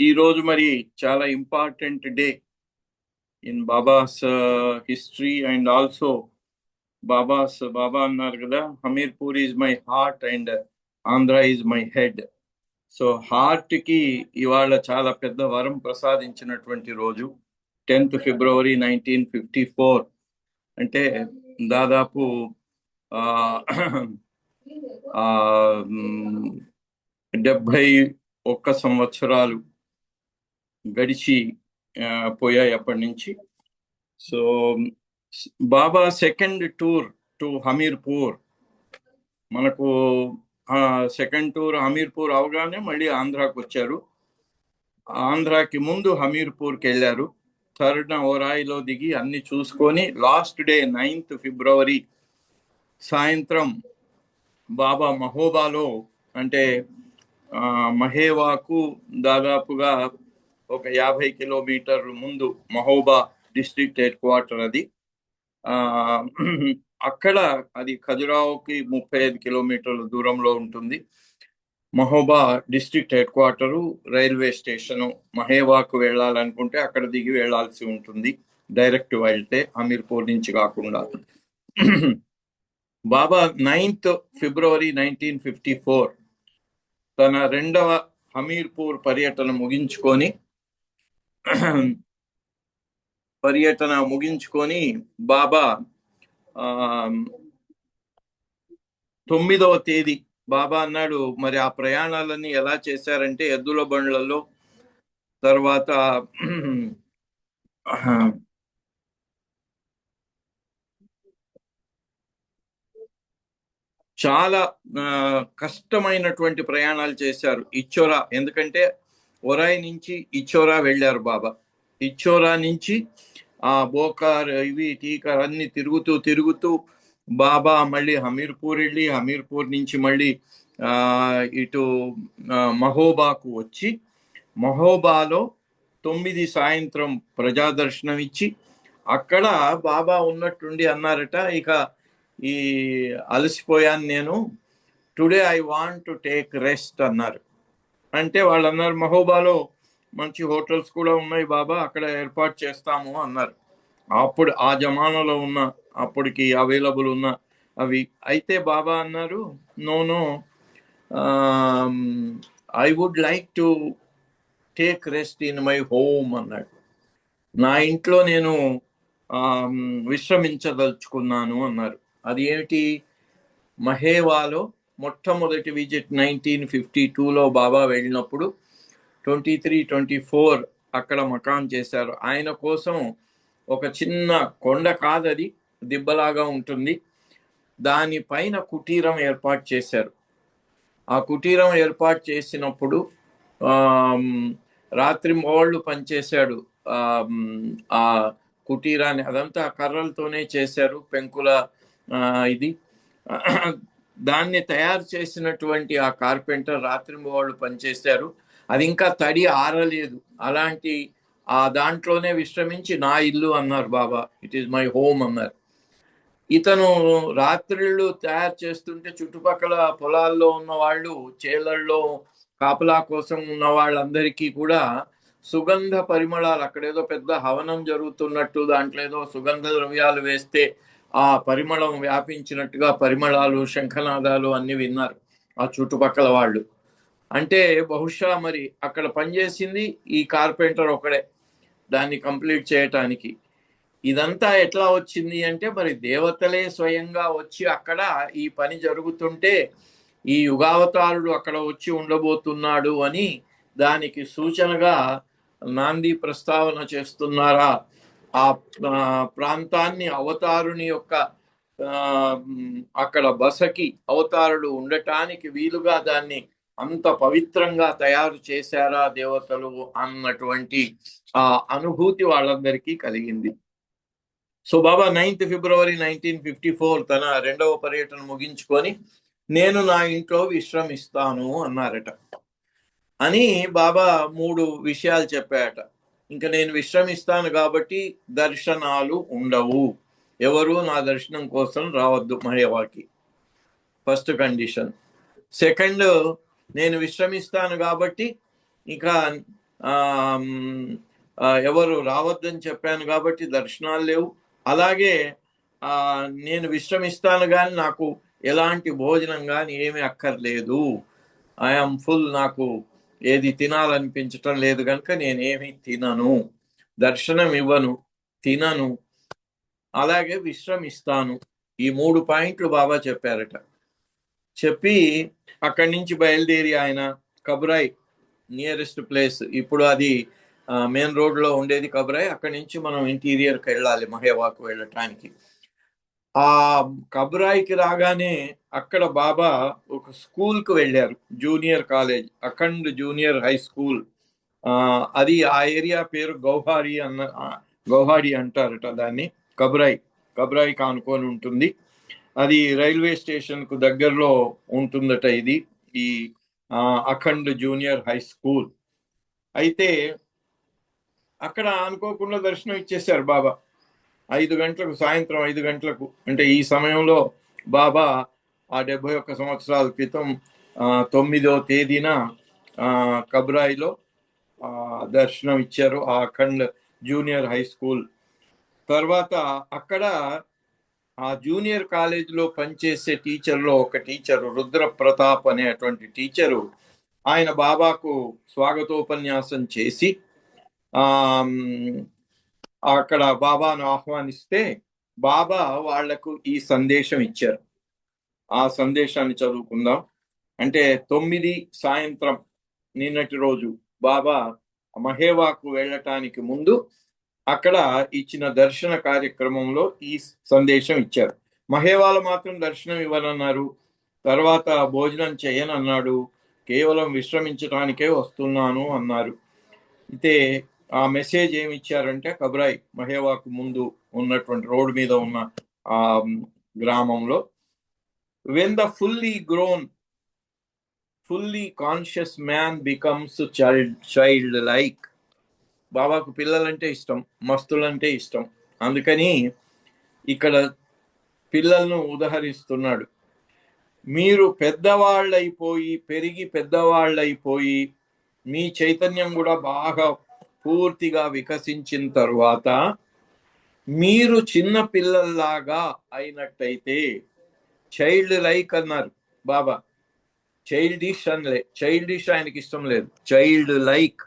ఈ రోజు మరి చాలా important day in Baba's history and also Baba అన్నారు కదా, Hamirpur is my heart and Andhra is my head. So heart కి ఇవాళ చాలా పెద్ద వరం ప్రసాదించినటువంటి రోజు 10th ఫిబ్రవరి 1954. అంటే దాదాపు ఆ 71 సంవత్సరాలు గడిచి పోయాయి అప్పటి నుంచి. So Baba second tour to Hamirpur, మనకు సెకండ్ టూర్ హమీర్పూర్ అవగానే మళ్ళీ ఆంధ్రాకి వచ్చారు. ఆంధ్రాకి ముందు హమీర్పూర్కి వెళ్ళారు. థర్డ్ ఓరాయిలో దిగి అన్ని చూసుకొని లాస్ట్ డే 9th ఫిబ్రవరి సాయంత్రం బాబా మహోబాలో, అంటే మహేవాకు దాదాపుగా ఒక 50 కిలోమీటర్ల ముందు మహోబా డిస్ట్రిక్ట్ హెడ్ క్వార్టర్ అది. అక్కడ అది ఖజురాహోకి 35 కిలోమీటర్ల దూరంలో ఉంటుంది. Mahoba district head quarter, railway station. మహేవాకు వెళ్ళాలనుకుంటే అక్కడ దిగి వెళ్లాల్సి ఉంటుంది, డైరెక్ట్ వెళ్తే హమీర్పూర్ నుంచి కాకుండా. బాబా 9th ఫిబ్రవరి 1954 తన రెండవ హమీర్పూర్ పర్యటన ముగించుకొని బాబా 9వ తేదీ బాబా అన్నాడు, మరి ఆ ప్రయాణాలన్నీ ఎలా చేశారంటే ఎద్దుల బండ్లలో, తర్వాత చాలా కష్టమైనటువంటి ప్రయాణాలు చేశారు. ఇచ్చోరా, ఎందుకంటే ఒరాయి నుంచి ఇచ్చోరా వెళ్ళారు బాబా. ఇచ్చోరా నుంచి ఆ బోకార్ ఇవి టీకార్ అన్ని తిరుగుతూ బాబా మళ్ళీ హమీర్పూర్ వెళ్ళి, హమీర్పూర్ నుంచి మళ్ళీ ఇటు మహోబాకు వచ్చి, మహోబాలో 9 సాయంత్రం ప్రజాదర్శనం ఇచ్చి, అక్కడ బాబా ఉన్నట్టుండి అన్నారట, ఇక ఈ అలసిపోయాను నేను, today I want to take rest అన్నారు. అంటే వాళ్ళు అన్నారు, మహోబాలో మంచి హోటల్స్ కూడా ఉన్నాయి బాబా, అక్కడ ఏర్పాటు చేస్తాము అన్నారు. అప్పుడు ఆ జమానాలో ఉన్న, అప్పటికి అవైలబుల్ ఉన్న అవి. అయితే బాబా అన్నారు, no I would like to take rest in my home అన్నాడు. నా ఇంట్లో నేను విశ్రమించదలుచుకున్నాను అన్నారు. అది ఏమిటి? మహేవాలో మొట్టమొదటి విజిట్ 1952లో బాబా వెళ్ళినప్పుడు 23, 24 అక్కడ మకాం చేశారు. ఆయన కోసం ఒక చిన్న కొండ కాదది, దిబ్బలాగా ఉంటుంది, దానిపైన కుటీరం ఏర్పాటు చేశారు. ఆ కుటీరం ఏర్పాటు చేసినప్పుడు రాత్రి మోళ్ళు పనిచేశాడు ఆ కుటీరాన్ని. అదంతా కర్రలతోనే చేశారు, పెంకుల ఇది. దాన్ని తయారు చేసినటువంటి ఆ కార్పెంటర్ రాత్రి మోళ్ళు పనిచేశారు. అది ఇంకా తడి ఆరలేదు. అలాంటి ఆ దాంట్లోనే విశ్రమించి నా ఇల్లు అన్నారు బాబా, ఇట్ ఈస్ మై హోమ్ అన్నారు. ఇతను రాత్రిళ్ళు తయారు చేస్తుంటే చుట్టుపక్కల పొలాల్లో ఉన్న వాళ్ళు, చేలల్లో కాపలా కోసం ఉన్న వాళ్ళందరికీ కూడా సుగంధ పరిమళాలు, అక్కడేదో పెద్ద హవనం జరుగుతున్నట్టు, దాంట్లో ఏదో సుగంధ ద్రవ్యాలు వేస్తే ఆ పరిమళం వ్యాపించినట్టుగా పరిమళాలు, శంఖనాదాలు అన్ని విన్నారు ఆ చుట్టుపక్కల వాళ్ళు. అంటే బహుశా మరి అక్కడ పనిచేసింది ఈ కార్పెంటర్ ఒకడే దాన్ని కంప్లీట్ చేయటానికి. ఇదంతా ఎట్లా వచ్చింది అంటే, మరి దేవతలే స్వయంగా వచ్చి అక్కడ ఈ పని జరుగుతుంటే ఈ యుగావతారుడు అక్కడ వచ్చి ఉండబోతున్నాడు అని దానికి సూచనగా నాంది ప్రస్తావన చేస్తున్నారా. ఆ ప్రాంతాన్ని అవతారుని యొక్క అక్కడ బసకి అవతారుడు ఉండటానికి వీలుగా దాన్ని అంత పవిత్రంగా తయారు చేశారా దేవతలు అన్నటువంటి ఆ అనుభూతి వాళ్ళందరికీ కలిగింది. సో బాబా 9th ఫిబ్రవరి 1954 తన రెండవ పర్యటన ముగించుకొని నేను నా ఇంట్లో విశ్రమిస్తాను అన్నారట. అని బాబా 3 విషయాలు చెప్పారట. ఇంకా నేను విశ్రమిస్తాను కాబట్టి దర్శనాలు ఉండవు, ఎవరు నా దర్శనం కోసం రావద్దు మహేవాకి, ఫస్ట్ కండిషన్. సెకండ్, నేను విశ్రమిస్తాను కాబట్టి ఇక ఎవరు రావద్దని చెప్పాను కాబట్టి దర్శనాలు లేవు. అలాగే నేను విశ్రమిస్తాను కానీ నాకు ఎలాంటి భోజనం కానీ ఏమీ అక్కర్లేదు. ఐఎమ్ ఫుల్, నాకు ఏది తినాలనిపించటం లేదు కనుక నేనేమి తినను, దర్శనం ఇవ్వను, తినను, అలాగే విశ్రమిస్తాను. ఈ 3 పాయింట్లు బాబా చెప్పారట. చెప్పి అక్కడి నుంచి బయలుదేరి ఆయన కబురాయ్, నియరెస్ట్ ప్లేస్, ఇప్పుడు అది మెయిన్ రోడ్లో ఉండేది కబురాయ్. అక్కడి నుంచి మనం ఇంటీరియర్కి వెళ్ళాలి మహేవాకు వెళ్ళటానికి. ఆ కబురాయికి రాగానే అక్కడ బాబా ఒక స్కూల్కి వెళ్ళారు, junior college, Akhand junior high school. అది ఆ ఏరియా పేరు గౌహాడి అంటారట దాన్ని. కబురాయి కానుకొని ఉంటుంది. అది రైల్వే స్టేషన్ కు దగ్గరలో ఉంటుందట ఇది, ఈ అఖండ్ జూనియర్ హై స్కూల్. అయితే అక్కడ అనుకోకుండా దర్శనం ఇచ్చేశారు బాబా 5 గంటలకు, సాయంత్రం 5 గంటలకు. అంటే ఈ సమయంలో బాబా ఆ 71 సంవత్సరాల క్రితం 9వ తేదీన కబురాయిలో దర్శనం ఇచ్చారు, ఆ అఖండ్ జూనియర్ హై స్కూల్. తర్వాత అక్కడ ఆ జూనియర్ కాలేజీలో పనిచేసే టీచర్లో ఒక టీచరు, రుద్ర ప్రతాప్ అనేటువంటి టీచరు, ఆయన బాబాకు స్వాగతోపన్యాసం చేసి అక్కడ బాబాను ఆహ్వానిస్తే బాబా వాళ్లకు ఈ సందేశం ఇచ్చారు. ఆ సందేశాన్ని చదువుకుందాం. అంటే 9 సాయంత్రం నిన్నటి రోజు బాబా మహేవాకు వెళ్ళటానికి ముందు అక్కడ ఇచ్చిన దర్శన కార్యక్రమంలో ఈ సందేశం ఇచ్చారు. మహేవాలు మాత్రం దర్శనం ఇవ్వనన్నారు, తర్వాత భోజనం చేయనన్నాడు, కేవలం విశ్రమించడానికే వస్తున్నాను అన్నారు. అయితే ఆ మెసేజ్ ఏమి ఇచ్చారంటే కబురాయి మహేవాకు ముందు ఉన్నటువంటి రోడ్డు మీద ఉన్న ఆ గ్రామంలో, when the fully grown fully conscious man becomes childlike. బాబాకు పిల్లలంటే ఇష్టం, మస్తులంటే ఇష్టం, అందుకని ఇక్కడ పిల్లలను ఉదహరిస్తున్నాడు. మీరు పెద్దవాళ్ళైపోయి, పెరిగి పెద్దవాళ్ళైపోయి, మీ చైతన్యం కూడా బాగా పూర్తిగా వికసించిన తరువాత మీరు చిన్న పిల్లల్లాగా అయినట్టయితే, చైల్డ్ లైక్ అన్నారు బాబా, చైల్డిష్ అనలే. చైల్డిష్ ఆయనకి ఇష్టం లేదు, చైల్డ్ లైక్,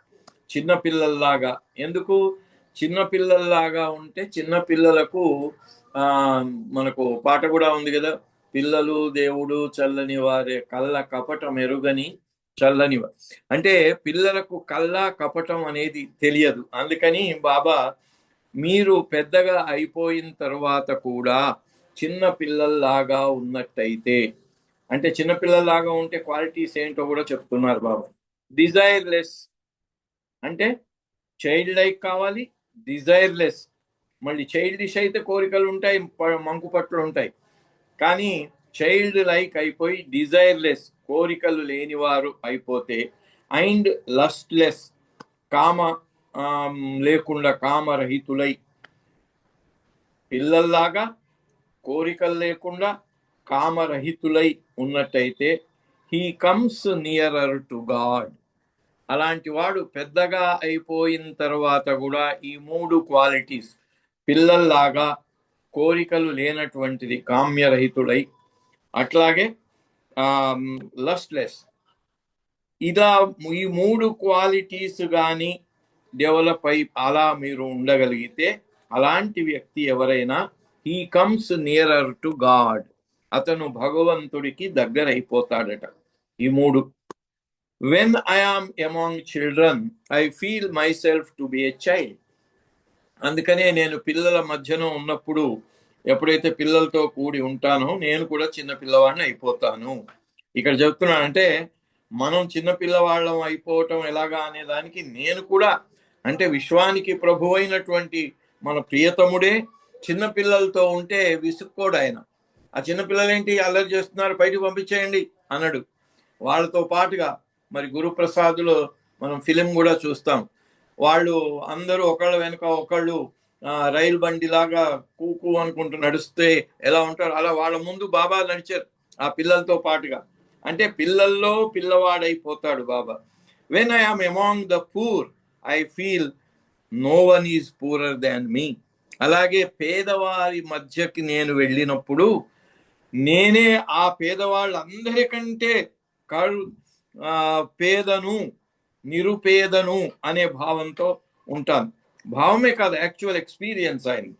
చిన్న పిల్లల్లాగా. ఎందుకు చిన్న పిల్లల్లాగా ఉంటే, చిన్న పిల్లలకు మనకు పాట కూడా ఉంది కదా, పిల్లలు దేవుడు చల్లని వారే, కళ్ళ కపటం ఎరుగని చల్లని. అంటే పిల్లలకు కళ్ళ కపటం అనేది తెలియదు. అందుకని బాబా మీరు పెద్దగా అయిపోయిన తర్వాత కూడా చిన్న పిల్లల్లాగా ఉన్నట్టయితే, అంటే చిన్నపిల్లల్లాగా ఉంటే క్వాలిటీస్ ఏంటో కూడా చెప్తున్నారు బాబా. డిజైర్లెస్ అంటే చైల్డ్ లైక్ కావాలి, డిజైర్లెస్. మళ్ళీ చైల్డిష్ అయితే కోరికలు ఉంటాయి, మంకు పట్లు ఉంటాయి, కానీ చైల్డ్ లైక్ అయిపోయి డిజైర్లెస్, కోరికలు లేనివారు అయిపోతే, అండ్ లస్ట్లెస్, కామ లేకుండా కామరహితులై, పిల్లల్లాగా కోరికలు లేకుండా కామరహితులై ఉన్నట్టయితే, he comes nearer to God. అలాంటి వాడు పెద్దగా అయిపోయిన తర్వాత కూడా ఈ 3 క్వాలిటీస్, పిల్లల్లాగా, కోరికలు లేనటువంటిది కామ్యరహితుడై, అట్లాగే లస్ట్లెస్, ఇలా ఈ 3 క్వాలిటీస్ కానీ డెవలప్ అయి అలా మీరు ఉండగలిగితే, అలాంటి వ్యక్తి ఎవరైనా he comes nearer to God, అతను భగవంతుడికి దగ్గర అయిపోతాడట. ఈ 3. When I am among children I feel myself to be a child. అందుకనే నేను పిల్లల మధ్యన ఉన్నప్పుడు, ఎప్పుడైతే పిల్లలతో కూడి ఉంటానో నేను కూడా చిన్న పిల్లవాడిని అయిపోతాను. ఇక్కడ చెప్తున్నానంటే మనం చిన్న పిల్లవాళ్ళం అయిపోవటం ఎలాగా అనే దానికి, నేను కూడా, అంటే విశ్వానికి ప్రభు అయినటువంటి మన ప్రియతముడే చిన్న పిల్లలతో ఉంటే విసుక్కోడు ఆయన. ఆ చిన్నపిల్లలేంటి అల్లరి చేస్తున్నారు, బయటకు పంపించేయండి అన్నాడు. వాళ్ళతో పాటుగా మరి గురుప్రసాద్లో మనం ఫిలిం కూడా చూస్తాం, వాళ్ళు అందరూ ఒకళ్ళ వెనుక ఒకళ్ళు రైలు బండిలాగా కూకు అనుకుంటూ నడుస్తే ఎలా ఉంటారు, అలా వాళ్ళ ముందు బాబా నడిచారు ఆ పిల్లలతో పాటుగా. అంటే పిల్లల్లో పిల్లవాడైపోతాడు Baba. When I am among the poor I feel no one is poorer than me. అలాగే పేదవారి మధ్యకి నేను వెళ్ళినప్పుడు నేనే ఆ పేదవాళ్ళందరికంటే పేదను, నిరుపేదను అనే భావంతో ఉంటాను. భావమే కాదు, యాక్చువల్ ఎక్స్పీరియన్స్ అయింది.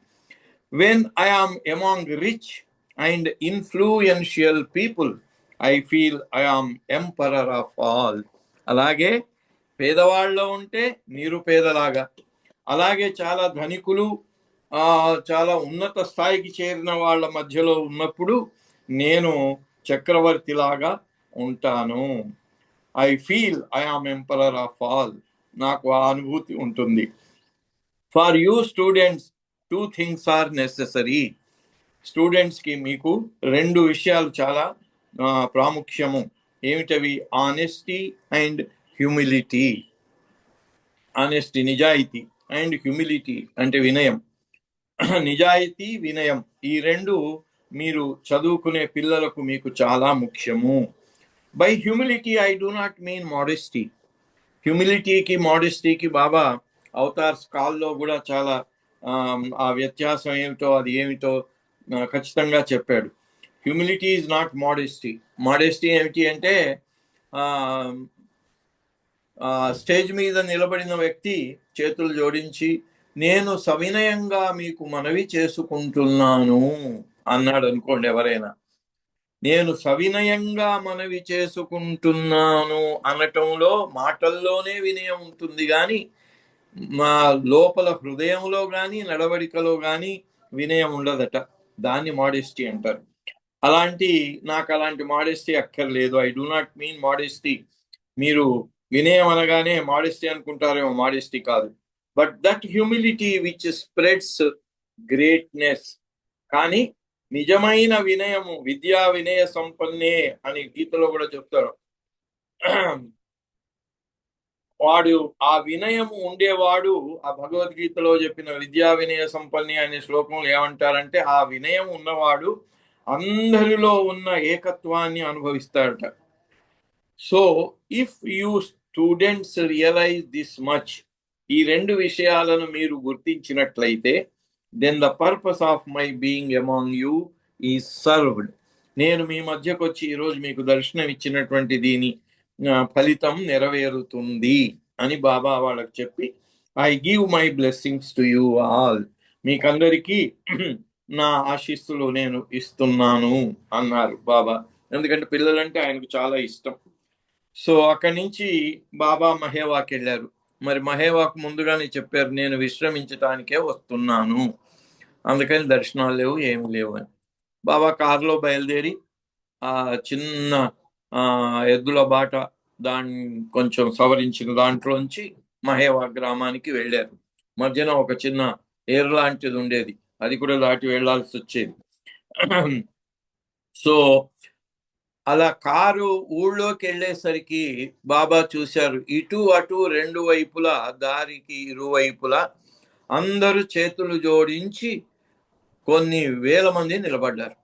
When I am among rich and influential people I feel I am emperor of all. అలాగే పేదవాళ్ళలో ఉంటే నిరుపేదలాగా, అలాగే చాలా ధనికులు చాలా ఉన్నత స్థాయికి చేరిన వాళ్ళ మధ్యలో ఉన్నప్పుడు నేను చక్రవర్తిలాగా ఉంటాను. I feel I am emperor of all. నాకు ఆ అనుభూతి ఉంటుంది. For you students 2 things are necessary. స్టూడెంట్స్కి మీకు 2 విషయాలు చాలా ప్రాముఖ్యము. ఏమిటవి? Honesty and humility. ఆనెస్టీ నిజాయితీ, అండ్ హ్యూమిలిటీ అంటే వినయం. నిజాయితీ, వినయం, ఈ 2 మీరు చదువుకునే పిల్లలకు మీకు చాలా ముఖ్యము. By humility I do not mean modesty. హ్యూమిలిటీకి మోడెస్టీకి బాబా అవతార్స్ కాల్లో కూడా చాలా ఆ వ్యత్యాసం ఏమిటో అది ఏమిటో ఖచ్చితంగా చెప్పాడు. Humility is not modesty. Modesty ఏమిటి అంటే స్టేజ్ మీద నిలబడిన వ్యక్తి చేతులు జోడించి నేను సవినయంగా మీకు మనవి చేసుకుంటున్నాను అన్నాడు అనుకోండి. ఎవరైనా నేను సవినయంగా మనవి చేసుకుంటున్నాను అనటంలో మాటల్లోనే వినయం ఉంటుంది, కానీ మా లోపల హృదయంలో కానీ నడవడికలో కానీ వినయం ఉండదట. దాన్ని మోడెస్టీ అంటారు. నాకు అలాంటి మోడెస్టీ అక్కర్లేదు. I do not mean modesty. మీరు వినయం అనగానే మోడెస్టీ అనుకుంటారేమో, మోడెస్టీ కాదు. But that humility which spreads greatness. కానీ నిజమైన వినయము విద్యా వినయ సంపన్నే అని గీతలో కూడా చెప్తారు. వాడు ఆ వినయము ఉండేవాడు, ఆ భగవద్గీతలో చెప్పిన విద్యా వినయ సంపన్నే అనే శ్లోకంలో ఏమంటారంటే ఆ వినయం ఉన్నవాడు అందరిలో ఉన్న ఏకత్వాన్ని అనుభవిస్తాడట. So if you students realise this much, ఈ 2 విషయాలను మీరు గుర్తించినట్లయితే, then the purpose of my being among you is served. నేను మీ మధ్యకు వచ్చి ఈరోజు మీకు దర్శనం ఇచ్చినటువంటి దీని ఫలితం నెరవేరుతుంది అని బాబా వాళ్ళకి చెప్పి, I give my blessings to you all, మీకందరికీ నా ఆశీస్సులు నేను ఇస్తున్నాను అన్నారు బాబా. ఎందుకంటే పిల్లలంటే ఆయనకు చాలా ఇష్టం. సో అక్కడి నుంచి బాబా మహేవాకి వెళ్ళారు. మరి మహేవాకు ముందుగానే చెప్పారు, నేను విశ్రమించటానికే వస్తున్నాను, అందుకని దర్శనాలు లేవు, ఏమి లేవు అని. బాబా కారులో బయలుదేరి ఆ చిన్న ఎద్దుల బాట దాన్ని కొంచెం సవరించిన దాంట్లోంచి మహేవా గ్రామానికి వెళ్ళారు. మధ్యన ఒక చిన్న ఏరు లాంటిది ఉండేది, అది కూడా దాటి వెళ్లాల్సి వచ్చేది. సో అలా కారు ఊళ్ళోకి వెళ్ళేసరికి బాబా చూశారు, ఇటు అటు 2 వైపులా, దారికి ఇరువైపులా అందరూ చేతులు జోడించి కొన్ని వేల మంది నిలబడ్డారు.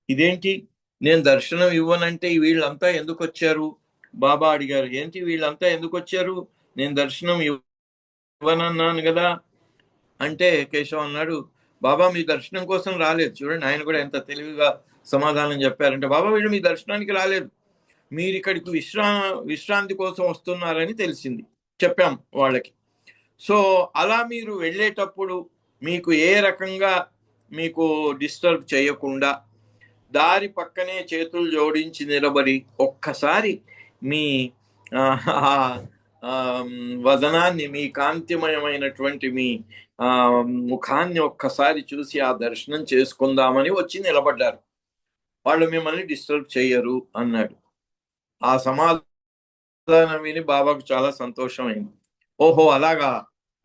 ఇదేంటి, నేను దర్శనం ఇవ్వనంటే వీళ్ళంతా ఎందుకు వచ్చారు? బాబా అడిగారు, ఏంటి వీళ్ళంతా ఎందుకు వచ్చారు? నేను దర్శనం ఇవ్వనన్నాను కదా అంటే కేశవ్ అన్నాడు, బాబా మీ దర్శనం కోసం రాలేదు. చూడండి ఆయన కూడా ఎంత తెలివిగా సమాధానం చెప్పారంటే, బాబా వీళ్ళు మీ దర్శనానికి రాలేదు, మీరు ఇక్కడికి విశ్రాంతి కోసం వస్తున్నారని తెలిసింది, చెప్పాం వాళ్ళకి. సో అలా మీరు వెళ్ళేటప్పుడు మీకు ఏ రకంగా మీకు డిస్టర్బ్ చేయకుండా దారి పక్కనే చేతులు జోడించి నిలబడి ఒక్కసారి మీ వదనాన్ని, మీ కాంతిమయమైనటువంటి మీ ముఖాన్ని ఒక్కసారి చూసి ఆ దర్శనం చేసుకుందామని వచ్చి నిలబడ్డారు. వాళ్ళు మిమ్మల్ని డిస్టర్బ్ చేయరు అన్నాడు. ఆ సమాధానం విని బాబాకు చాలా సంతోషమైంది. ఓహో అలాగా,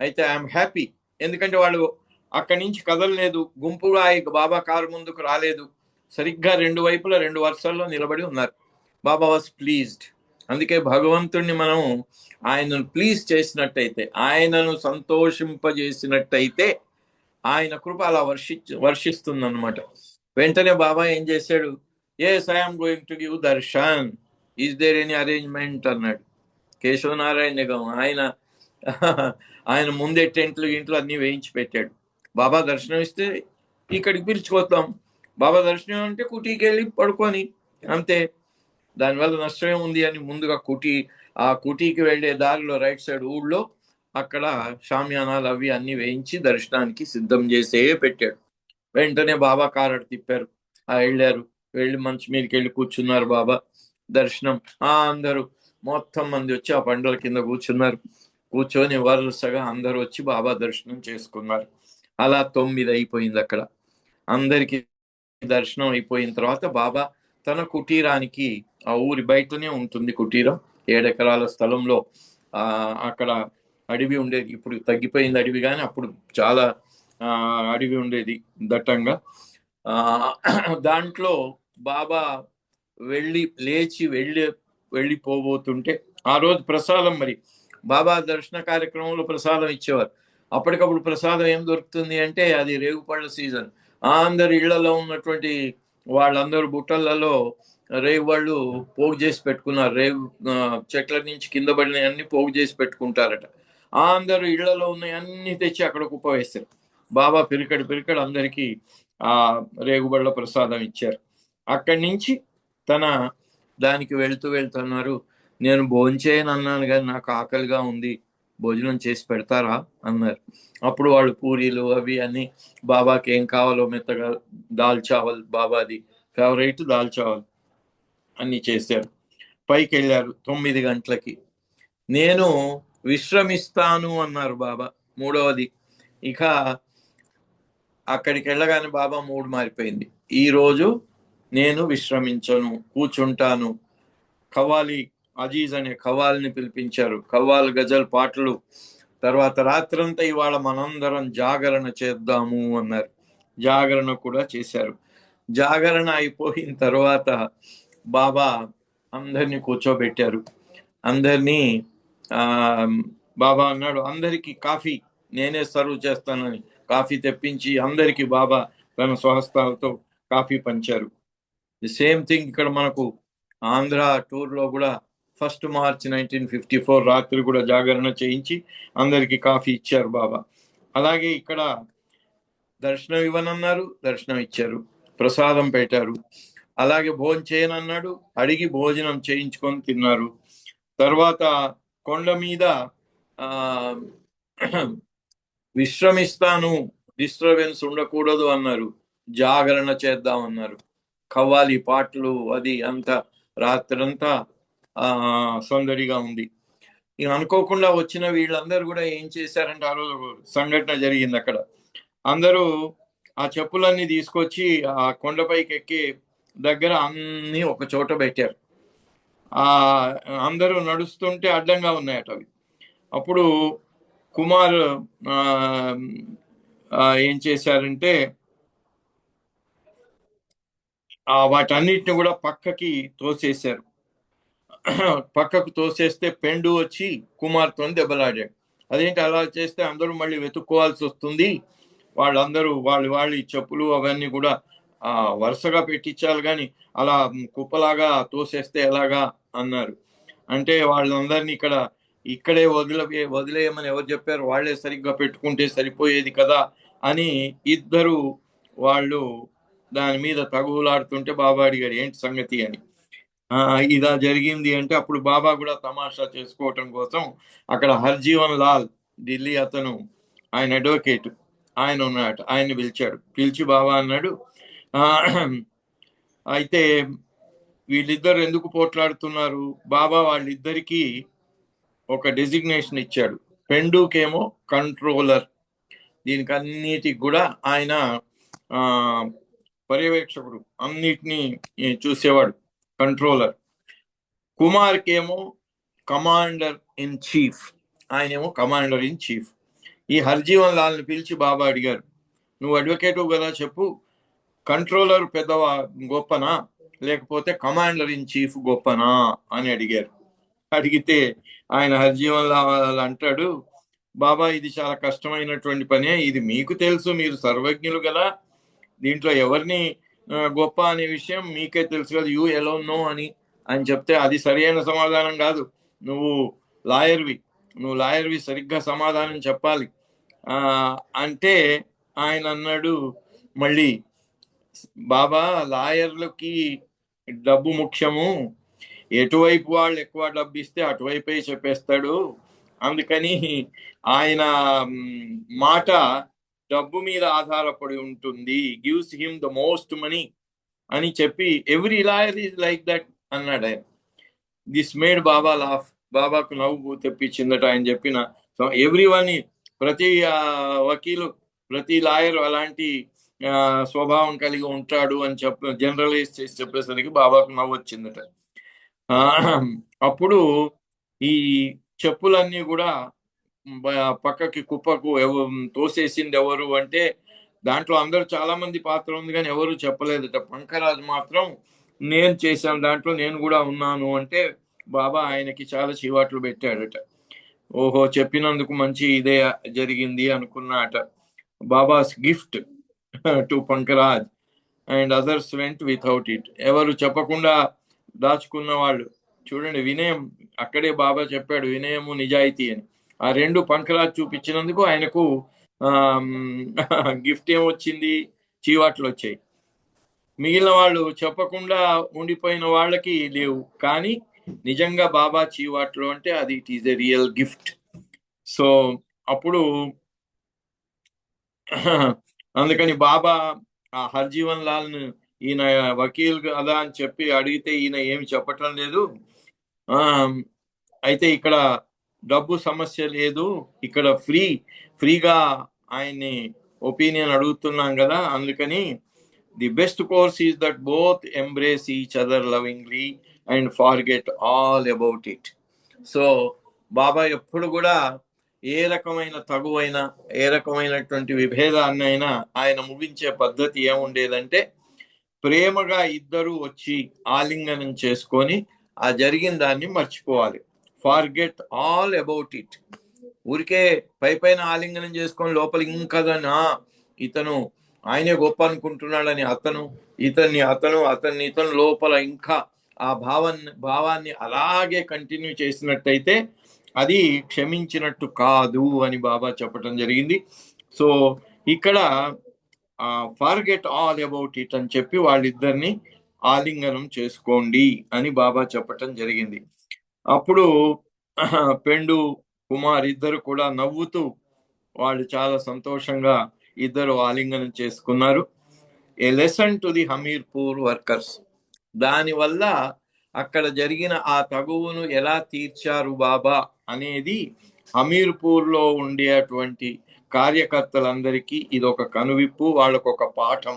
అయితే ఐఎమ్ హ్యాపీ. ఎందుకంటే వాళ్ళు అక్కడి నుంచి కదలలేదు, గుంపుగా బాబా కారు ముందుకు రాలేదు, సరిగ్గా 2 వైపులా 2 వరుసల్లో నిలబడి ఉన్నారు. బాబా వాజ్ ప్లీజ్డ్. అందుకే భగవంతుణ్ణి మనం ఆయనను ప్లీజ్ చేసినట్టయితే, ఆయనను సంతోషింపజేసినట్టయితే ఆయన కృప అలా వర్షిస్తుంది అనమాట. వెంటనే బాబా ఏం చేశాడు, yes I'm going to give darshan, is there any arrangement అన్నాడు. కేశవనారాయణ నిగం ఆయన ఆయన ముందే టెంట్లు ఇంట్లో అన్ని వేయించి పెట్టాడు. బాబా దర్శనం ఇస్తే ఇక్కడికి పిలుచుకొస్తాం, బాబా దర్శనం అంటే కుటీకి వెళ్ళి పడుకొని అంతే. దానివల్ల నష్టమే ఉంది అని ముందుగా ఆ కుటీకి వెళ్ళే దారిలో రైట్ సైడ్ ఊళ్ళో అక్కడ షామ్యానాలు అవి అన్ని వేయించి దర్శనానికి సిద్ధం చేసే పెట్టాడు. వెంటనే బాబా కారడు తిప్పారు, వెళ్ళారు, వెళ్ళి మంచి మీదకి వెళ్ళి కూర్చున్నారు. బాబా దర్శనం అందరూ మొత్తం మంది వచ్చి ఆ పండల కింద కూర్చున్నారు. కూర్చొని వరుసగా అందరూ వచ్చి బాబా దర్శనం చేసుకున్నారు. అలా 9 అయిపోయింది. అక్కడ అందరికి దర్శనం అయిపోయిన తర్వాత బాబా తన కుటీరానికి, ఆ ఊరి బయటనే ఉంటుంది కుటీరం, 7 ఎకరాల స్థలంలో. అక్కడ అడవి ఉండేది, ఇప్పుడు తగ్గిపోయింది అడవి, కానీ అప్పుడు చాలా అడవి ఉండేది దట్టంగా. దాంట్లో బాబా లేచి వెళ్ళిపోబోతుంటే ఆ రోజు ప్రసాదం, మరి బాబా దర్శన కార్యక్రమంలో ప్రసాదం ఇచ్చేవారు. అప్పటికప్పుడు ప్రసాదం ఏం దొరుకుతుంది అంటే అది రేగుపళ్ళ సీజన్. అందరు ఇళ్లలో ఉన్నటువంటి వాళ్ళందరూ బుట్టలలో రేగుపళ్ళు పోగు చేసి పెట్టుకున్నారు. రేగు చెట్ల నుంచి కింద పడిన అన్ని పోగు చేసి పెట్టుకుంటారట. అందరూ ఇళ్లలో ఉన్నాయి అన్ని తెచ్చి అక్కడ కుప్పవేస్తారు. బాబా పిరికడు అందరికీ ఆ రేగుబళ్ళ ప్రసాదం ఇచ్చారు. అక్కడి నుంచి తన దానికి వెళ్తున్నారు. నేను భోంచేయను అన్నాను కానీ నాకు ఆకలిగా ఉంది, భోజనం చేసి పెడతారా అన్నారు. అప్పుడు వాళ్ళు పూరీలు అవి అన్ని, బాబాకి ఏం కావాలో మెత్తగా దాల్ చావల్, బాబాది ఫేవరెట్ దాల్ చావల్ అన్ని చేశారు. పైకి వెళ్ళారు 9 గంటలకి. నేను విశ్రమిస్తాను అన్నారు బాబా. మూడవది ఇక అక్కడికి వెళ్ళగానే బాబా మూడు మారిపోయింది. ఈరోజు నేను విశ్రమించను, కూర్చుంటాను. ఖవ్వాలి అజీజ్ అనే ఖవ్వాల్ని పిలిపించారు. ఖవ్వాల్ గజల్ పాటలు. తర్వాత రాత్రంతా ఇవాళ మనందరం జాగరణ చేద్దాము అన్నారు. జాగరణ కూడా చేశారు. జాగరణ అయిపోయిన తర్వాత బాబా అందరినీ కూర్చోబెట్టారు. అందరినీ బాబా అన్నాడు, అందరికీ కాఫీ నేనే సర్వ్ చేస్తానని కాఫీ తెప్పించి అందరికీ బాబా తన స్వహస్తాలతో కాఫీ పంచారు. ది సేమ్ థింగ్ ఇక్కడ మనకు ఆంధ్ర టూర్లో కూడా 1 మార్చ్ 1954 రాత్రి కూడా జాగరణ చేయించి అందరికీ కాఫీ ఇచ్చారు బాబా. అలాగే ఇక్కడ దర్శనం ఇవ్వనన్నారు, దర్శనం ఇచ్చారు. ప్రసాదం పెట్టారు. అలాగే భోజనం చేయనన్నాడు, అడిగి భోజనం చేయించుకొని తిన్నారు. తర్వాత కొండ మీద విశ్రమిస్తాను, డిస్టర్బెన్స్ ఉండకూడదు అన్నారు. జాగరణ చేద్దామన్నారు. ఖవ్వాలి పాటలు అది అంతా రాత్రంతా సందడిగా ఉంది. ఇక అనుకోకుండా వచ్చిన వీళ్ళందరూ కూడా ఏం చేశారంటే, ఆ రోజు సంఘటన జరిగింది. అక్కడ అందరూ ఆ చెప్పులన్నీ తీసుకొచ్చి ఆ కొండపైకి ఎక్కి దగ్గర అన్ని ఒక చోట పెట్టారు. అందరూ నడుస్తుంటే అడ్డంగా ఉన్నాయట అవి. అప్పుడు కుమార్ ఏం చేశారంటే వాటన్నిటిని కూడా పక్కకి తోసేశారు. పక్కకు తోసేస్తే పెండు వచ్చి కుమార్తో దెబ్బలాడాడు. అదేంటి అలా చేస్తే అందరూ మళ్ళీ వెతుక్కోవాల్సి వస్తుంది, వాళ్ళందరూ వాళ్ళ చెప్పులు అవన్నీ కూడా వరుసగా పెట్టించాలి, కానీ అలా కుప్పలాగా తోసేస్తే ఎలాగా అన్నారు. అంటే వాళ్ళందరినీ ఇక్కడే వదిలేయమని ఎవరు చెప్పారు, వాళ్లే సరిగ్గా పెట్టుకుంటే సరిపోయేది కదా అని ఇద్దరు వాళ్ళు దాని మీద తగులాడుతుంటే బాబా అడిగారు ఏంటి సంగతి అని. ఇలా జరిగింది అంటే అప్పుడు బాబా కూడా తమాషా చేసుకోవటం కోసం అక్కడ హర్జీవన్ లాల్ ఢిల్లీ అతను, ఆయన అడ్వకేట్, ఆయన ఉన్నాడు. ఆయన్ని పిలిచి బాబా అన్నాడు, అయితే వీళ్ళిద్దరు ఎందుకు పోట్లాడుతున్నారు? బాబా వాళ్ళిద్దరికీ ఒక డెసిగ్నేషన్ ఇచ్చాడు. పెండుకేమో కంట్రోలర్, దీనికి అన్నిటికి కూడా ఆయన పర్యవేక్షకుడు, అన్నిటినీ చూసేవాడు, కంట్రోలర్. కుమార్కేమో కమాండర్ ఇన్ చీఫ్, ఆయనేమో కమాండర్ ఇన్ చీఫ్. ఈ హర్జీవన్ లాల్ని పిలిచి బాబా అడిగారు, నువ్వు అడ్వకేటు కదా, చెప్పు, కంట్రోలర్ గొప్పనా లేకపోతే కమాండర్ ఇన్ చీఫ్ గొప్పనా అని అడిగారు. అడిగితే ఆయన హర్జీవన్ లాల్ అంటాడు, బాబా ఇది చాలా కష్టమైనటువంటి పనే, ఇది మీకు తెలుసు, మీరు సర్వజ్ఞులు కదా, దీంట్లో ఎవరిని గొప్ప అనే విషయం మీకే తెలుసు కదా, యూ ఎలోన్ నో అని చెప్తే అది సరైన సమాధానం కాదు. నువ్వు లాయర్వి, నువ్వు లాయర్వి, సరిగ్గా సమాధానం చెప్పాలి అంటే ఆయన అన్నాడు మళ్ళీ, బాబా లాయర్లకి డబ్బు ముఖ్యము, ఎటువైపు వాళ్ళు ఎక్కువ డబ్బు ఇస్తే అటువైపే చెప్పేస్తాడు, అందుకని ఆయన మాట డబ్బు మీద ఆధారపడి ఉంటుంది, gives him the most money అని చెప్పి every lawyer is like that అన్నాడు ఆయన. దిస్ మేడ్ బాబా లాఫ్, బాబాకు నవ్వు తెప్పించిందట ఆయన చెప్పిన. సో ఎవ్రీ వన్, ప్రతి వకీలు, ప్రతి లాయర్ అలాంటి స్వభావం కలిగి ఉంటాడు అని జనరలైజ్ చేసి చెప్పేసరికి బాబాకు నవ్వు వచ్చిందట. అప్పుడు ఈ చెప్పులన్నీ కూడా పక్కకి కుప్పకు తోసేసింది ఎవరు అంటే, దాంట్లో అందరూ చాలా మంది పాత్ర ఉంది కానీ ఎవరు చెప్పలేదట. పంకరాజు మాత్రం నేను చేశాను, దాంట్లో నేను కూడా ఉన్నాను అంటే బాబా ఆయనకి చాలా చివాట్లు పెట్టాడట. ఓహో, చెప్పినందుకు మంచి ఇదే జరిగింది అనుకున్నాట. బాబాస్ గిఫ్ట్ టు పంకరాజ్ and others went without it. ఎవరు చెప్పకుండా దాచుకున్న వాళ్ళు చూడండి, వినయం, అక్కడే బాబా చెప్పాడు వినయము నిజాయితీ అని. ఆ రెండు పంకరాజ్ చూపించినందుకు ఆయనకు గిఫ్ట్ ఏమొచ్చింది, చీవాట్లు వచ్చాయి. మిగిలిన వాళ్ళు చెప్పకుండా ఉండిపోయిన వాళ్ళకి లేవు, కానీ నిజంగా బాబా చీవాట్లు అంటే అది it is a real gift. So అప్పుడు అందుకని బాబా ఆ హర్జీవన్ లాల్ ను, ఈయన వకీల్ కదా అని చెప్పి అడిగితే ఈయన ఏమి చెప్పటం లేదు, అయితే ఇక్కడ డబ్బు సమస్య లేదు, ఇక్కడ ఫ్రీగా ఆయన్ని ఒపీనియన్ అడుగుతున్నాం కదా, అందుకని the best course is that both embrace each other lovingly and forget all about it. So Baba ఎప్పుడు కూడా ఏ రకమైన తగువైనా, ఏ రకమైనటువంటి విభేదాన్నైనా ఆయన ముగించే పద్ధతి ఏముండేదంటే, ప్రేమగా ఇద్దరు వచ్చి ఆలింగనం చేసుకొని ఆ జరిగిన దాన్ని మర్చిపోవాలి. Forget all about it. ఊరికే పైన ఆలింగనం చేసుకొని లోపల ఇంకా ఇతను ఆయనే గొప్ప అనుకుంటున్నాడని అతన్ని లోపల ఇంకా ఆ భావాన్ని అలాగే కంటిన్యూ చేసినట్టయితే అది క్షమించినట్టు కాదు అని బాబా చెప్పటం జరిగింది. సో ఇక్కడ ఫర్గెట్ ఆల్ అబౌట్ ఇట్ అని చెప్పి వాళ్ళిద్దరిని ఆలింగనం చేసుకోండి అని బాబా చెప్పటం జరిగింది. అప్పుడు పెండు కుమార్ ఇద్దరు కూడా నవ్వుతూ వాళ్ళు చాలా సంతోషంగా ఇద్దరు ఆలింగనం చేసుకున్నారు. A lesson to the Hamirpur workers. దానివల్ల అక్కడ జరిగిన ఆ తగువును ఎలా తీర్చారు బాబా అనేది హమీర్పూర్లో ఉండేటువంటి కార్యకర్తలందరికీ ఇదొక కనువిప్పు, వాళ్ళకొక పాఠం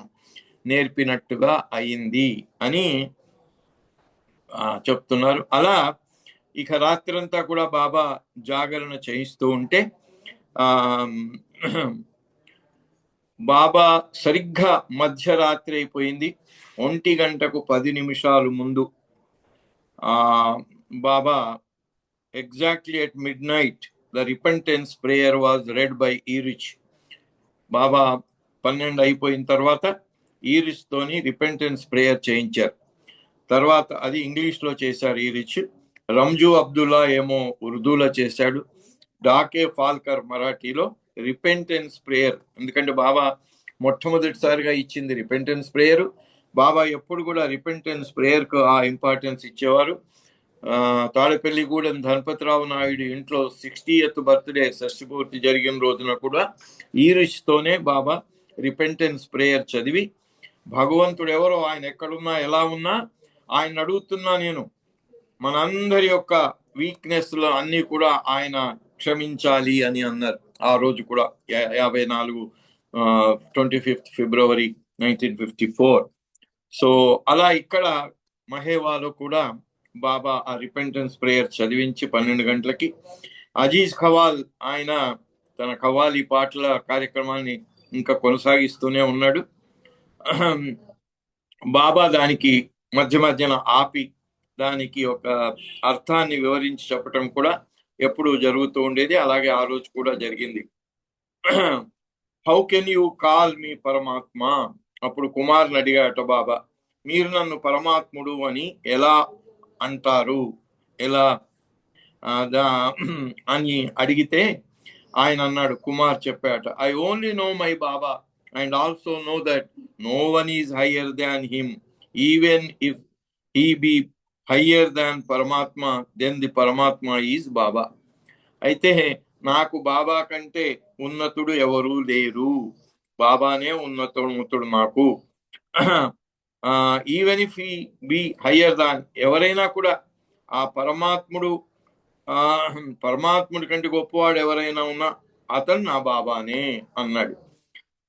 నేర్పినట్టుగా అయింది అని చెప్తున్నారు. అలా ఇక రాత్రంతా కూడా బాబా జాగరణ చేయిస్తూ ఉంటే బాబా సరిగ్గా మధ్యరాత్రి అయిపోయింది, 1:10 ముందు Baba exactly at midnight the repentance prayer was read by Erich. Baba 12 అయిపోయిన తర్వాత ఈరిచ్ తోని రిపెంటెన్స్ ప్రేయర్ చేయించారు. తర్వాత అది ఇంగ్లీష్లో చేశారు ఈరిచ్, రంజు అబ్దుల్లా ఏమో ఉర్దూలో చేశాడు, డాకే ఫాల్కర్ మరాఠీలో రిపెంటెన్స్ ప్రేయర్. ఎందుకంటే బాబా మొట్టమొదటిసారిగా ఇచ్చింది రిపెంటెన్స్ ప్రేయర్. బాబా ఎప్పుడు కూడా రిపెంటెన్స్ ప్రేయర్కు ఆ ఇంపార్టెన్స్ ఇచ్చేవారు. తాడేపల్లిగూడెం ధనపతిరావు నాయుడు ఇంట్లో 60th బర్త్డే షష్ఠిపూర్తి జరిగిన రోజున కూడా ఈరిష్తోనే బాబా రిపెంటెన్స్ ప్రేయర్ చదివి, భగవంతుడు ఎవరో, ఆయన ఎక్కడున్నా ఎలా ఉన్నా ఆయన అడుగుతున్నా, నేను మనందరి యొక్క వీక్నెస్లో అన్నీ కూడా ఆయన క్షమించాలి అని అన్నారు. ఆ రోజు కూడా 25 ఫిబ్రవరి 1954. సో అలా ఇక్కడ మహేవాలో కూడా బాబా ఆ రిపెంటెన్స్ ప్రేయర్ చదివించి 12 గంటలకి అజీజ్ ఖవాల్ ఆయన తన ఖవాలీ పాటల కార్యక్రమాన్ని ఇంకా కొనసాగిస్తూనే ఉన్నాడు. బాబా దానికి మధ్యన ఆపి దానికి ఒక అర్థాన్ని వివరించి చెప్పటం కూడా ఎప్పుడు జరుగుతూ ఉండేది. అలాగే ఆ రోజు కూడా జరిగింది. How can you call me పరమాత్మ? అప్పుడు కుమార్ని అడిగాట బాబా, మీరు నన్ను పరమాత్ముడు అని ఎలా అంటారు, ఎలా అని అడిగితే ఆయన అన్నాడు, కుమార్ చెప్పాట, I only know my Baba and also know that no one is higher than him, even if he be higher than పరమాత్మ, దెన్ ది పరమాత్మ ఈజ్ బాబా. అయితే నాకు బాబా కంటే ఉన్నతుడు ఎవరూ లేరు, బాబానే ఉన్నతుడు నాకు. Even if he be higher than, ఎవరైనా కూడా ఆ పరమాత్ముడి కంటే గొప్పవాడు ఎవరైనా ఉన్నా అతను నా బాబానే అన్నాడు.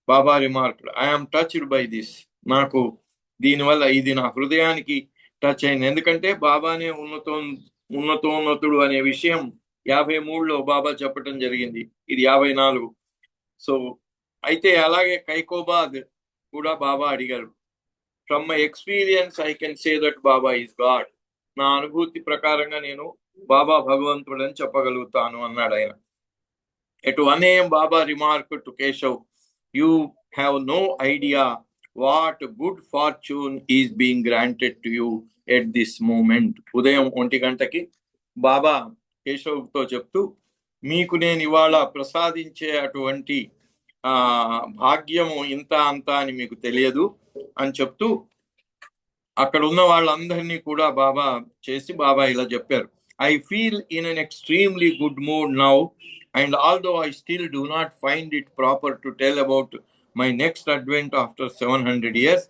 Baba remarked, I'm touched by this. నాకు దీనివల్ల ఇది నా హృదయానికి టచ్ అయింది. ఎందుకంటే బాబానే ఉన్నతోన్నతుడు అనే విషయం 53లో బాబా చెప్పటం జరిగింది, ఇది 54. సో అయితే అలాగే కైకోబాద్ కూడా బాబా అడిగారు, from my experience I can say that Baba is God. నా అనుభూతి ప్రకారంగా నేను బాబా భగవంతుడని చెప్పగలుగుతాను అన్నాడు ఆయన. At 1 AM Baba remark to Keshav, you have no idea what good fortune is being granted to you at this moment. ఉదయం 1 గంటకి బాబా కేశవ్తో చెప్తూ, మీకు నేను ఇవాళ ప్రసాదించే అటువంటి భాగ్యము ఇంత అంత అని మీకు తెలియదు అని చెప్తూ అక్కడ ఉన్న వాళ్ళందరినీ కూడా బాబా ఇలా చెప్పారు, I feel in an extremely good mood now, and although I still do not find it proper to tell about my next advent after 700 years,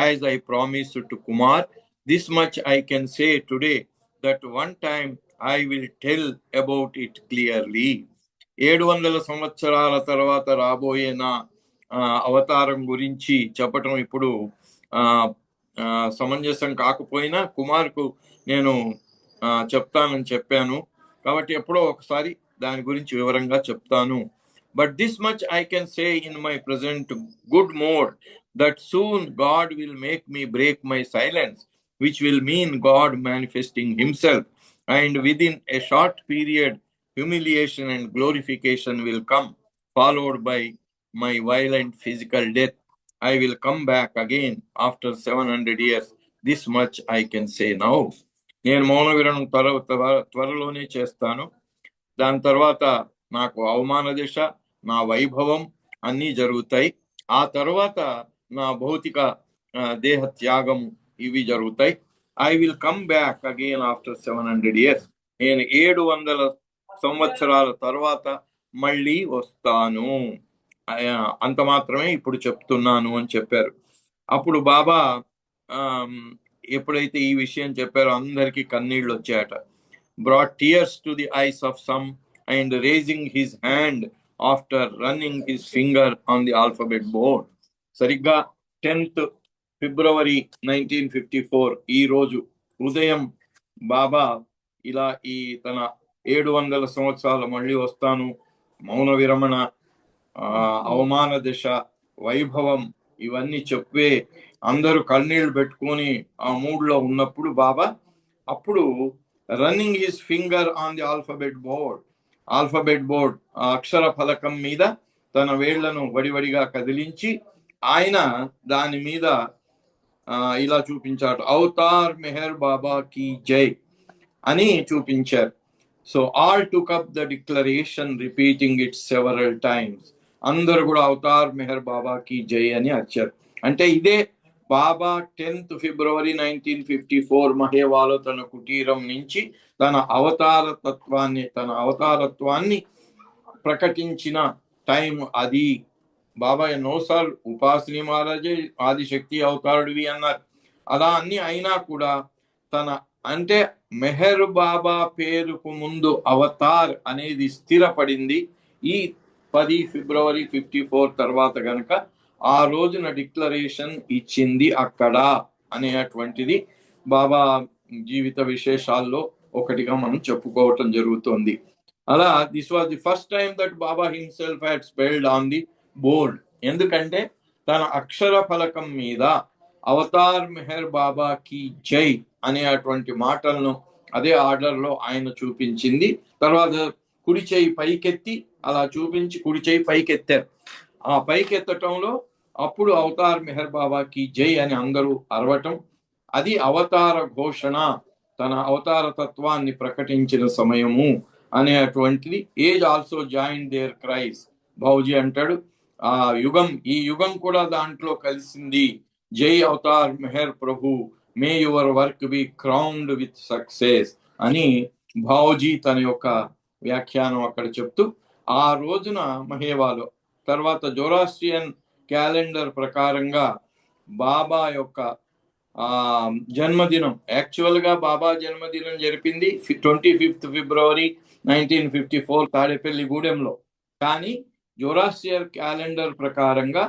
as I promised to Kumar, this much I can say today that one time I will tell about it clearly. 700 సంవత్సరాల తర్వాత రాబోయే నా అవతారం గురించి చెప్పటం ఇప్పుడు సమంజసం కాకపోయినా కుమార్కు నేను చెప్తానని చెప్పాను, కాబట్టి ఎప్పుడో ఒకసారి దాని గురించి వివరంగా చెప్తాను. But this much I can say in my present good mode that soon God will make me break my silence, which will mean God manifesting himself, and within a short period humiliation and glorification will come, followed by my violent physical death. I will come back again after 700 years. This much I can say now. నేను మౌన విరమణం త్వరలోనే చేస్తాను. దాని తర్వాత నాకు అవమాన దశ, నా వైభవం అన్నీ జరుగుతాయి. ఆ తర్వాత నా భౌతిక దేహ త్యాగము ఇవి జరుగుతాయి. I will come back again after 700 years. నేను 700 సంవత్సరాల తర్వాత మళ్ళీ వస్తాను, అంత మాత్రమే ఇప్పుడు చెప్తున్నాను అని చెప్పారు. అప్పుడు బాబా ఎప్పుడైతే ఈ విషయం చెప్పారో అందరికీ కన్నీళ్ళు వచ్చాయట. Brought tears to the eyes of some and raising his hand after running his finger on the alphabet board. సరిగ్గా 10th February 1954 ఈ రోజు ఉదయం బాబా ఇలా ఈ తన 700 సంవత్సరాలు మళ్ళీ వస్తాను, మౌన విరమణ, అవమాన దశ, వైభవం ఇవన్నీ చెప్పే అందరూ కన్నీళ్లు పెట్టుకొని ఆ మూడ్లో ఉన్నప్పుడు బాబా అప్పుడు running his finger on the alphabet board అక్షర ఫలకం మీద తన వేళ్లను వడివడిగా కదిలించి ఆయన దాని మీద ఇలా చూపించాడు, అవతార్ మెహర్ బాబా కీ జై అని చూపించారు. So all took up the declaration repeating it several times. అందరూ కూడా అవతార్ మెహర్ బాబా కీ జై అని వచ్చారు. అంటే ఇదే బాబా 10th February 1954 మహేవాలో తన కుటీరం నుంచి తన అవతారత్వాన్ని ప్రకటించిన టైం అది. బాబా ఎన్నోసార్లు ఉపాసిని మహారాజే ఆదిశక్తి అవతారుడివి అన్నారు. అలా అన్ని అయినా కూడా తన అంటే మెహర్ బాబా పేరుకు ముందు అవతార్ అనేది స్థిరపడింది ఈ 10 February 54 తర్వాత గనక ఆ రోజున డిక్లరేషన్ ఇచ్చింది అక్కడ అనేటువంటిది బాబా జీవిత విశేషాల్లో ఒకటిగా మనం చెప్పుకోవటం జరుగుతుంది. అలా this was the first time that Baba himself had spelled on the board. ఎందుకంటే తన అక్షర ఫలకం మీద అవతార్ మెహర్ బాబా కి జై అనేటువంటి మాటలను అదే ఆర్డర్లో ఆయన చూపించింది. తర్వాత కుడి చేయి పైకెత్తి అలా చూపించి కుడి చేయి పైకెత్తారు. ఆ పైకెత్తటంలో అప్పుడు అవతార్ మెహర్ బాబా కి జై అని అందరూ అరవటం, అది అవతార ఘోషణ. తన అవతార తత్వాన్ని ప్రకటించిన సమయము అనేటువంటిది. Age also join their cries. Babuji అంటాడు ఆ యుగం, ఈ యుగం కూడా దాంట్లో కలిసింది. జై అవతార్ మెహర్ ప్రభు, may your work be crowned with success అని బాబుజీ తన యొక్క వ్యాఖ్యానం అక్కడ చెప్తూ, ఆ రోజున మహేవాలో తర్వాత జోరాస్ట్రియన్ క్యాలెండర్ ప్రకారంగా బాబా యొక్క జన్మదినం, యాక్చువల్గా బాబా జన్మదినం జరిపింది 25th February 1954 తాడేపల్లి గూడెంలో. కానీ జోరాస్ట్రియన్ క్యాలెండర్ ప్రకారంగా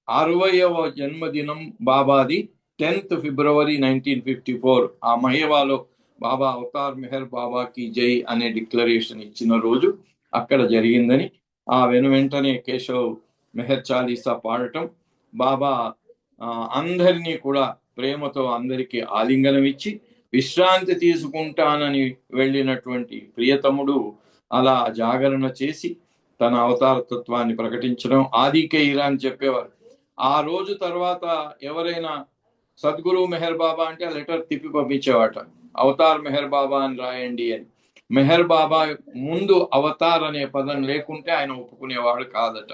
60వ జన్మదినం బాబాది 10th February 1954. ఆ మహేవాలో బాబా అవతార్ మెహర్ బాబాకి జై అనే డిక్లరేషన్ ఇచ్చిన రోజు అక్కడ జరిగిందని, ఆ వెంటనే కేశవ్ మెహర్ చాలీసా పాడటం, బాబా అందరినీ కూడా ప్రేమతో అందరికీ ఆలింగనం ఇచ్చి విశ్రాంతి తీసుకుంటానని వెళ్ళినటువంటి ప్రియతముడు అలా జాగరణ చేసి తన అవతార తత్వాన్ని ప్రకటించడం. ఆదికే ఇరా అని చెప్పేవారు. ఆ రోజు తర్వాత ఎవరైనా సద్గురు మెహర్ బాబా అంటే ఆ లెటర్ తిప్పి పంపించేవాట, అవతార్ మెహర్ బాబా అని రాయండి అని. మెహర్ బాబా ముందు అవతార్ అనే పదం లేకుంటే ఆయన ఒప్పుకునేవాడు కాదట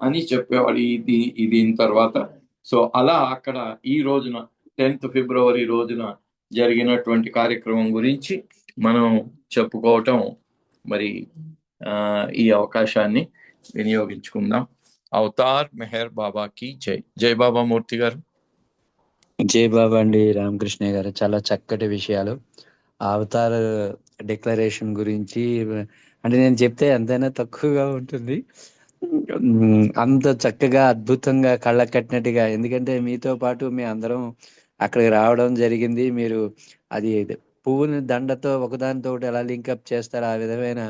అని చెప్పేవాడు. ఇది తర్వాత సో అలా అక్కడ ఈ రోజున 10th February రోజున జరిగినటువంటి కార్యక్రమం గురించి మనం చెప్పుకోవటం, మరి ఈ అవకాశాన్ని వినియోగించుకుందాం. అవతార్ మెహర్ బాబాకి జై. జై బాబా మూర్తి గారు. జై బాబా అండి రామకృష్ణ గారు. చాలా చక్కటి విషయాలు అవతార్ డిక్లరేషన్ గురించి. అంటే నేను చెప్తే ఎంతైనా తక్కువగా ఉంటుంది, అంత చక్కగా అద్భుతంగా కళ్ళ కట్టినట్టుగా. ఎందుకంటే మీతో పాటు మీ అందరం అక్కడికి రావడం జరిగింది. మీరు అది పువ్వుని దండతో ఒకదానితో ఒకటి ఎలా లింకప్ చేస్తారు, ఆ విధమైన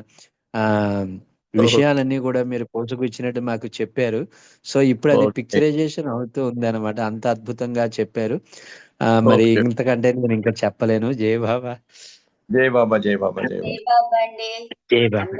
విషయాలన్నీ కూడా మీరు పోసుకొచ్చినట్టు మాకు చెప్పారు. సో ఇప్పుడు అది పిక్చరైజేషన్ అవుతూ ఉంది అనమాట. అంత అద్భుతంగా చెప్పారు. మరి ఇంతకంటే నేను ఇంకా చెప్పలేను. జై బాబా. జై బాబా. జై బాబా. జై బాబా అండి. జై బాబా.